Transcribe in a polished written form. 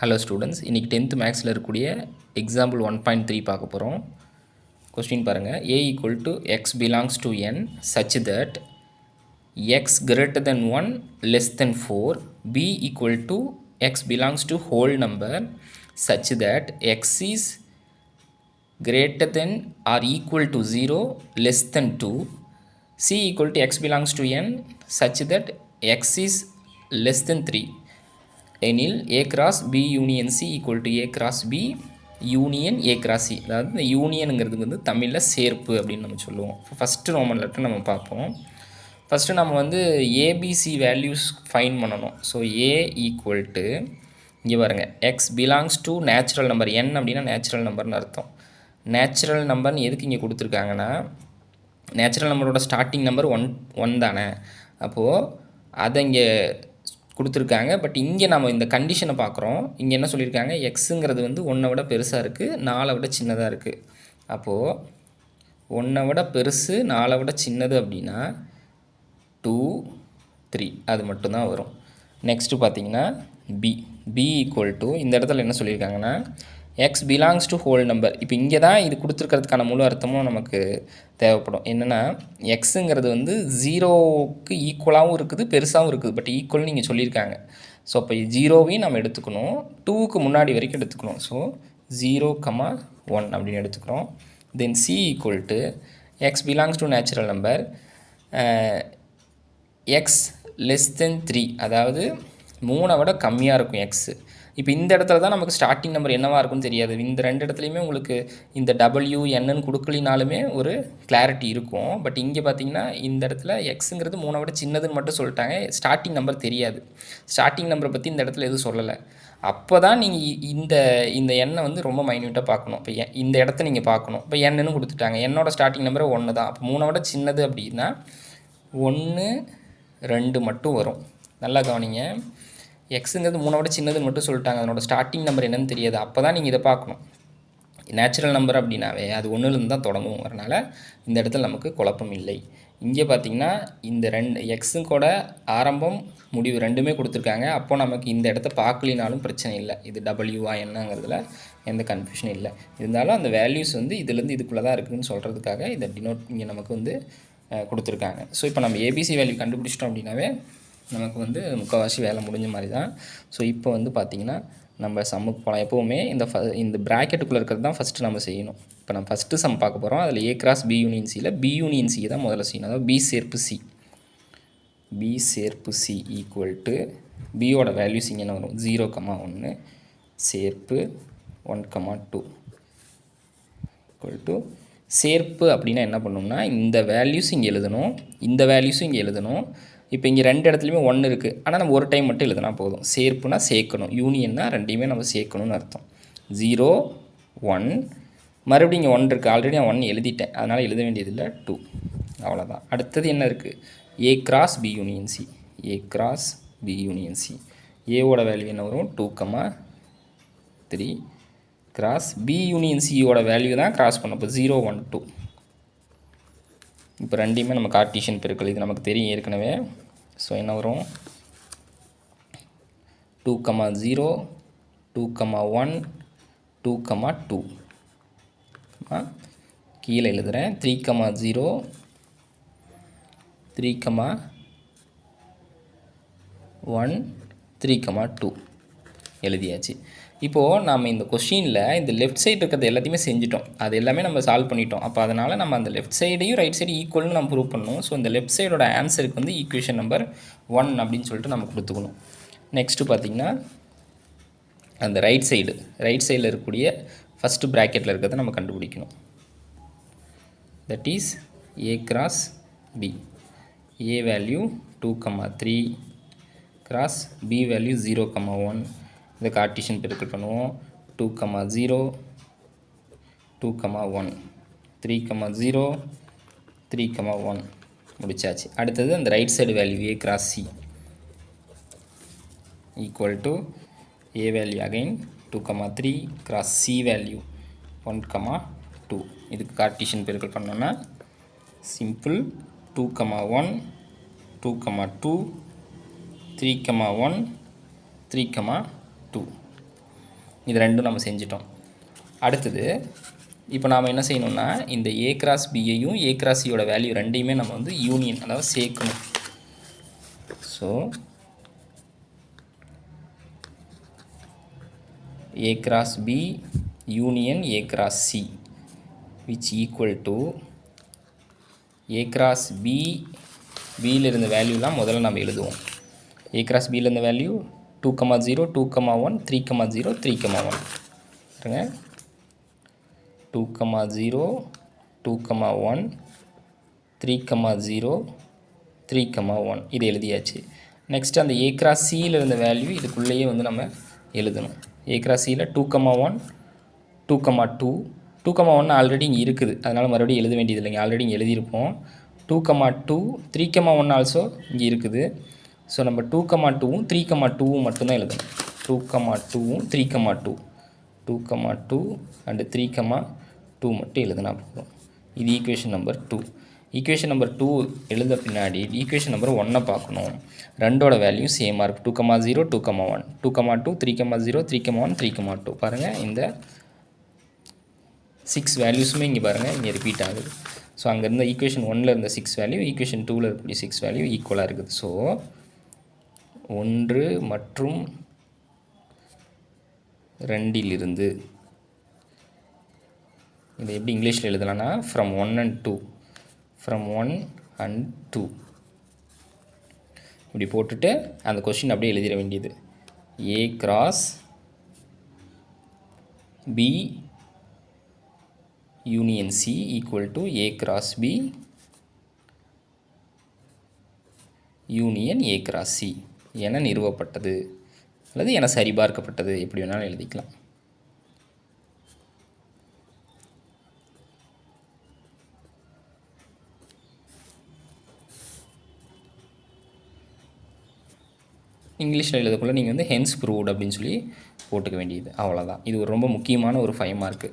Hello students, இன்றைக்கி 10th மேக்ஸில் இருக்கக்கூடிய எக்ஸாம்பிள் 1.3 பார்க்க போகிறோம். கொஸ்டின் பாருங்கள். a equal to x belongs to n such that x greater than 1 less than 4, b equal to x belongs to whole number such that x is greater than or equal to 0 less than 2, c equal to x belongs to n such that x is less than 3. எனில் a cross b union c equal to a cross b union a cross c. அதாவது இந்த யூனியனுங்கிறது வந்து தமிழில் சேர்ப்பு அப்படின்னு நம்ம சொல்லுவோம். First Roman letter நம்ம பார்ப்போம். ஃபஸ்ட்டு நம்ம வந்து ஏபிசி வேல்யூஸ் ஃபைன் பண்ணணும். ஸோ ஏ ஈக்குவல் டு இங்கே பாருங்கள், X belongs to natural number. N அப்படின்னா நேச்சுரல் நம்பர்னு அர்த்தம். நேச்சுரல் நம்பர்னு எதுக்கு இங்கே கொடுத்துருக்காங்கன்னா, நேச்சுரல் நம்பரோட ஸ்டார்டிங் நம்பர் ஒன் தானே, அப்போது அதை இங்கே கொடுத்துருக்காங்க. பட் இங்கே நம்ம இந்த கண்டிஷனை பார்க்குறோம். இங்கே என்ன சொல்லியிருக்காங்க, எக்ஸுங்கிறது வந்து 1 விட பெருசாக இருக்குது, 4 விட சின்னதாக இருக்குது. அப்போது 1 விட பெருசு 4 விட சின்னது அப்படின்னா 2, 3 அது மட்டும்தான் வரும். நெக்ஸ்ட்டு பார்த்தீங்கன்னா பி ஈக்குவல் டு இந்த இடத்துல என்ன சொல்லியிருக்காங்கன்னா, X belongs to whole number. இப்போ இங்கே தான் இது கொடுத்துருக்கிறதுக்கான முழு அர்த்தமும் நமக்கு தேவைப்படும். என்னென்னா, எக்ஸுங்கிறது வந்து 0க்கு ஈக்குவலாகவும் இருக்குது, பெருசாகவும் இருக்குது. பட் ஈக்குவல்னு நீங்கள் சொல்லியிருக்காங்க. ஸோ அப்போ 0வையும் நம்ம எடுத்துக்கணும், 2க்கு முன்னாடி வரைக்கும் எடுத்துக்கணும். ஸோ 0,1 அப்படின்னு எடுத்துக்கிறோம். Then C equal to X belongs to natural number, X less than 3, அதாவது 3 விட கம்மியாக இருக்கும் எக்ஸு. இப்போ இந்த இடத்துல தான் நமக்கு ஸ்டார்டிங் நம்பர் என்னவாக இருக்குன்னு தெரியாது. இந்த 2 இடத்துலையுமே உங்களுக்கு இந்த டபிள்யூ என்னன்னு கொடுக்கலினாலுமே ஒரு கிளாரிட்டி இருக்கும். பட் இங்கே பார்த்தீங்கன்னா இந்த இடத்துல எக்ஸுங்கிறது 3 விட சின்னதுன்னு மட்டும் சொல்லிட்டாங்க, ஸ்டார்டிங் நம்பர் தெரியாது. ஸ்டார்டிங் நம்பரை பற்றி இந்த இடத்துல எதுவும் சொல்லலை. அப்போ தான் நீங்கள் இந்த எண்ணை வந்து ரொம்ப மைன்யூட்டாக பார்க்கணும். இப்போ இந்த இடத்த நீங்கள் பார்க்கணும். இப்போ என்னன்னு கொடுத்துட்டாங்க, என்னோட ஸ்டார்டிங் நம்பரை 1 தான். அப்போ 3 விட சின்னது அப்படின்னா 1, 2 மட்டும் வரும். நல்லா கவனிங்க, எக்ஸுங்கிறது 3 விட சின்னதுன்னு மட்டும் சொல்லிட்டாங்க, அதனோட ஸ்டார்டிங் நம்பர் என்னன்னு தெரியாது. அப்போ தான் நீங்கள் இதை பார்க்கணும். நேச்சுரல் நம்பர் அப்படின்னாவே அது 1லேருந்து தான் தொடங்கும். வரனால இந்த இடத்துல நமக்கு குழப்பம் இல்லை. இங்கே பார்த்திங்கன்னா இந்த 2 எக்ஸுங்கூட ஆரம்பம் முடிவு ரெண்டுமே கொடுத்துருக்காங்க. அப்போது நமக்கு இந்த இடத்த பார்க்கலினாலும் பிரச்சனை இல்லை. இது டபிள்யூவா என்னங்கிறதுல எந்த கன்ஃபியூஷனும் இல்லை. இருந்தாலும் அந்த வேல்யூஸ் வந்து இதுலேருந்து இதுக்குள்ளே தான் இருக்குதுன்னு சொல்கிறதுக்காக இதை டினோட் இங்கே நமக்கு வந்து கொடுத்துருக்காங்க. ஸோ இப்போ நம்ம ஏபிசி வேல்யூ கண்டுபிடிச்சிட்டோம் அப்படின்னாவே நமக்கு வந்து முக்கால்வாசி வேலை முடிஞ்ச மாதிரி தான். ஸோ இப்போ வந்து பார்த்திங்கன்னா நம்ம சம்முக்கு போகலாம். எப்போவுமே இந்த ப்ராக்கெட்டுக்குள்ளே இருக்கிறது தான் ஃபஸ்ட்டு நம்ம செய்யணும். இப்போ நம்ம ஃபஸ்ட்டு சம் பார்க்க போகிறோம். அதில் ஏ கிராஸ் பி யூனியன் சியில் பி யூனியன் சி தான் முதல்ல செய்யணும். அதாவது பி சேர்ப்பு சி ஈக்குவல் டு பியோட வேல்யூஸ் இங்கே என்ன வரும், 0,1 சேர்ப்பு 1,2 ஈக்குவல் டு சேர்ப்பு அப்படின்னா என்ன பண்ணணும்னா, இந்த வேல்யூஸ் இங்கே எழுதணும், இந்த வேல்யூஸும் இங்கே எழுதணும். இப்போ இங்கே 2 இடத்துலையுமே 1 இருக்குது, ஆனால் நம்ம ஒரு டைம் மட்டும் எழுதுனா போதும். சேர்ப்புனா சேர்க்கணும், யூனியன்னா ரெண்டையுமே நம்ம சேர்க்கணும்னு அர்த்தம். 0, 1 மறுபடியும் இங்கே 1 இருக்குது. ஆல்ரெடி நான் 1 எழுதிட்டேன், அதனால் எழுத வேண்டியதில்லை, 2 அவ்வளோதான். அடுத்தது என்ன இருக்குது, A cross B union C. A cross B union C, ஏவோட வேல்யூ என்ன வரும், 2,3 கிராஸ் பி யூனியன் சியோட வேல்யூ தான் கிராஸ் பண்ணோம். இப்போ 0, 1, 2. இப்போ ரெண்டையுமே நம்ம கார்ட்டீசியன் பெருக்கல், இது நமக்கு தெரியும் ஏற்கனவே. ஸோ என்ன வரும், 2,0 2,1 2,2 கீழே எழுதுகிறேன். 3,0 3,1 3,2 எழுதியாச்சு. இப்போது நம்ம இந்த கொஷினில் இந்த லெஃப்ட் சைடு இருக்கிறது எல்லாத்தையுமே செஞ்சிட்டோம், அது எல்லாமே நம்ம சால்வ் பண்ணிட்டோம். அப்போ அதனால் நம்ம அந்த லெஃப்ட் சைடையும் ரைட் சைடு ஈக்குவல்னு நம்ம ப்ரூவ் பண்ணணும். ஸோ இந்த லெஃப்ட் சைடோட ஆன்சருக்கு வந்து ஈக்குவேஷன் நம்பர் 1 அப்படின்னு சொல்லிட்டு நம்ம கொடுத்துக்கணும். நெக்ஸ்ட்டு பார்த்திங்கன்னா அந்த ரைட் சைடில் இருக்கக்கூடிய ஃபஸ்ட்டு ப்ராக்கெட்டில் இருக்கிறத நம்ம கண்டுபிடிக்கணும். That is A cross B. A value 2,3 cross B value 0,1. இந்த கார்ட்டீசியன் பெருக்கல் பண்ணுவோம். 2,0 2,1 3,0 3,1 முடிச்சாச்சு. அடுத்தது அந்த right side value A cross C equal to A value again 2,3 cross C value 1,2. இதுக்கு கார்ட்டீசியன் பெருக்கல் பண்ணோன்னா சிம்பிள் 2,1 2,2 3,1 3,2 இது ரெண்டும் நம்ம செஞ்சிட்டோம். அடுத்தது இப்போ நாம் என்ன செய்யணும்னா இந்த ஏ கிராஸ் பியையும் ஏ கிராஸ் சியோட வேல்யூ ரெண்டையுமே நம்ம வந்து யூனியன் அதாவது சேர்க்கணும். So A cross B union A cross C which equal to A cross B Bயில் இருந்த வேல்யூலாம் முதல்ல நம்ம எழுதுவோம். A cross Bயில் இருந்த வேல்யூ 2,0 2,1 3,0 3,1 பாருங்க 2,0 2,1 3,0 3,1 இது எழுதியாச்சு. நெக்ஸ்ட் அந்த A cross Cயில் இருந்த வேல்யூ இதுக்குள்ளேயே வந்து நம்ம எழுதணும். A cross Cயில் 2,1 2,2 2,1 ஆல்ரெடி இங்கே இருக்குது, அதனால் மறுபடியும் எழுத வேண்டியது இல்லைங்க, ஆல்ரெடி இங்கே எழுதியிருப்போம். 2,2 3,1 ஆல்சோ இங்கே இருக்குது. ஸோ நம்ம 2,2வும் 3,2வும் மட்டும்தான் எழுதணும். 2,2வும் 3,2 2,2 அண்டு 3,2 மட்டும் எழுதுனா போதும். இது ஈக்குவேஷன் நம்பர் 2. ஈக்குவேஷன் நம்பர் 2 எழுத பின்னாடி ஈக்குவேஷன் நம்பர் 1 பார்க்கணும். ரெண்டோட வேல்யூ சேமாக இருக்குது. 2,0 2,1 2,2 3,0 3,1 3,2 பாருங்கள். இந்த 6 வேல்யூஸுமே இங்கே பாருங்கள் இங்கே ரிப்பீட் ஆகுது. ஸோ அங்கே இருந்த ஈக்குவேஷன் 1ல் இருந்த 6 வேல்யூ ஈக்குவேஷன் 2ல் இருக்கக்கூடிய 6 வேல்யூ ஈக்குவலாக இருக்குது. ஸோ 1 மற்றும் 2லிருந்து இதை எப்படி இங்கிலீஷில் எழுதலாம்னா ஃப்ரம் 1 and 2 ஃப்ரம் 1 and 2 இப்படி போட்டுட்டு அந்த கொஸ்டின் அப்படியே எழுதிட வேண்டியது. A cross B union C equal to A cross B union A cross C என நிறுவப்பட்டது அல்லது என சரிபார்க்கப்பட்டது, எப்படி வேணாலும் எழுதிக்கலாம். இங்கிலீஷில் எழுதக்குள்ள நீங்கள் வந்து ஹென்ஸ் ப்ரூவ்ட் அப்படின்னு சொல்லி போட்டுக்க வேண்டியது, அவ்வளோதான். இது ஒரு ரொம்ப முக்கியமான ஒரு 5 மார்க்கு.